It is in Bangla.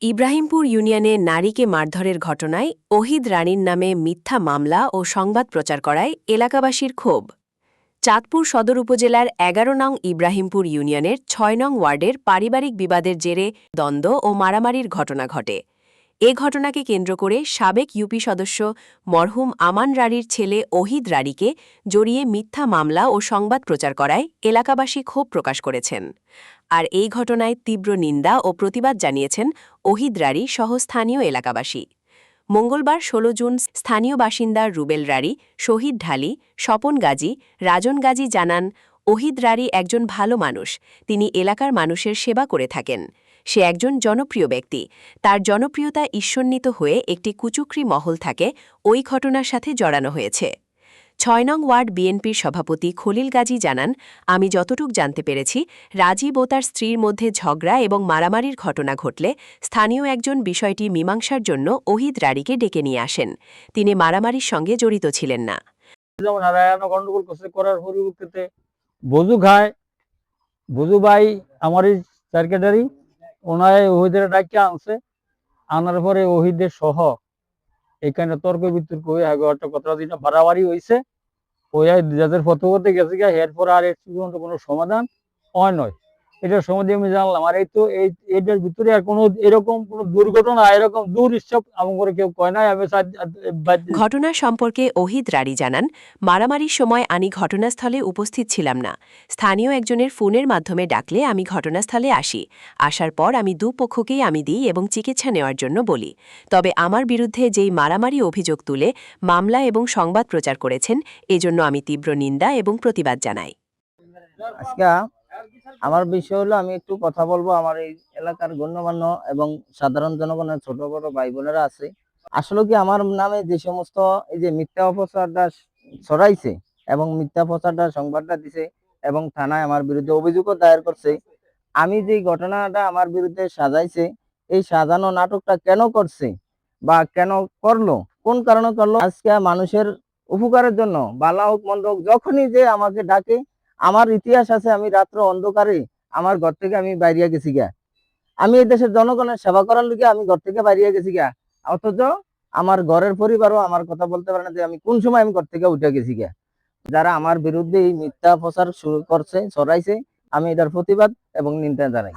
ইব্রাহিমপুর ইউনিয়নে নারীকে মারধরের ঘটনায় ওহিদ রানীর নামে মিথ্যা মামলা ও সংবাদ প্রচার করায় এলাকাবাসীর ক্ষোভ। চাঁদপুর সদর উপজেলার ১১ নং ইব্রাহিমপুর ইউনিয়নের ৬ নং ওয়ার্ডের পারিবারিক বিবাদের জেরে দ্বন্দ্ব ও মারামারির ঘটনা ঘটে। এ ঘটনাকে কেন্দ্র করে সাবেক ইউপি সদস্য মরহুম আমান রাড়ির ছেলে ওহিদ রাড়িকে জড়িয়ে মিথ্যা মামলা ও সংবাদ প্রচার করায় এলাকাবাসী ক্ষোভ প্রকাশ করেছেন। আর এই ঘটনায় তীব্র নিন্দা ও প্রতিবাদ জানিয়েছেন ওহিদ রাড়ি সহ স্থানীয় এলাকাবাসী। মঙ্গলবার ১৬ জুন স্থানীয় বাসিন্দা রুবেল রাড়ি, শহীদ ঢালি, স্বপন গাজী, রাজন গাজী জানান, ওহিদ রাড়ি একজন ভালো মানুষ। তিনি এলাকার মানুষের সেবা করে থাকেন। সে একজন জনপ্রিয় ব্যক্তি। তার জনপ্রিয়তা ঈর্ষান্বিত হয়ে একটি কুচক্রী মহল থাকে ওই ঘটনার সাথে জড়ানো হয়েছে। ৬ নং ওয়ার্ড বিএনপির সভাপতি খলিল গাজী জানান, আমি যতটুক জানতে পেরেছি, রাজীব ও তার স্ত্রীর মধ্যে ঝগড়া এবং মারামারির ঘটনা ঘটলে স্থানীয় একজন বিষয়টি মীমাংসার জন্য ওহিদ রাড়িকে ডেকে নিয়ে আসেন। তিনি মারামারির সঙ্গে জড়িত ছিলেন না। গন্ডগোল করার পরিপ্রেক্ষিতে বজু খায়, বজু ভাই আমার সেক্রেটারি ওনায় ওহিদের ডাকিয়ে আনছে। আনার পরে ওহিদের সহ এখানে তর্ক বিতর্ক হয়ে একটা কথা দিন বাড়াবাড়ি হয়েছে। ওই যাদের ফটোতে গেছে গিয়া এরপর আর এর পর্যন্ত কোনো সমাধান হয় নয়। এটার সম্বন্ধে আমি জানলাম। আর এই তো এইটার ভিতরে আর কোনো এরকম কোনো দুর্ঘটনা এরকম দুরিচ্ছক এমন করে কেউ কয় নাই। আমি ঘটনা সম্পর্কে ওহিদ রাড়ি জানান, মারামারির সময় আমি ঘটনাস্থলে উপস্থিত ছিলাম না। স্থানীয় একজনের ফোনের মাধ্যমে ডাকলে আমি ঘটনাস্থলে আসি। আসার পর আমি দুপক্ষকেই আমি দিই এবং চিকিৎসা নেওয়ার জন্য বলি। তবে আমার বিরুদ্ধে যেই মারামারি অভিযোগ তুলে মামলা এবং সংবাদ প্রচার করেছেন, এজন্য আমি তীব্র নিন্দা এবং প্রতিবাদ জানাই। আজকে আমার বিষয় হলো, আমি একটু কথা বলবো আমার এই এলাকার গণ্যমান্য এবং সাধারণ জনগণের ছোট বড় ভাই বোনেরা আছে। আসলে কি আমার নামে যে সমস্ত এই যে মিথ্যা অপপ্রচারটা ছড়াইছে এবং মিথ্যা প্রচারটা সংবাদটা দিছে এবং থানায় আমার বিরুদ্ধে অভিযোগও দায়ের করছে, আমি যে ঘটনাটা আমার বিরুদ্ধে সাজাইছে, এই সাজানো নাটকটা কেন করছে বা কেন করলো, কোন কারণে করলো, আজকে মানুষের উপকারের জন্য বালা হোক মন্দ হোক যখনই যে আমাকে ডাকে, আমার ইতিহাস আছে, আমি রাত্র অন্ধকারে আমার ঘর থেকে আমি বাইরিয়া গেছি গা। আমি এই দেশের জনগণের সেবা করার লিগে আমি ঘর থেকে বাইরিয়া গেছি গা। অথচ আমার ঘরের পরিবারও আমার কথা বলতে পারে না যে আমি কোন সময় আমি ঘর থেকে উঠে গেছি গা। যারা আমার বিরুদ্ধে এই মিথ্যা প্রচার শুরু করছে, ছড়াইছে, আমি এটার প্রতিবাদ এবং নিন্দা জানাই।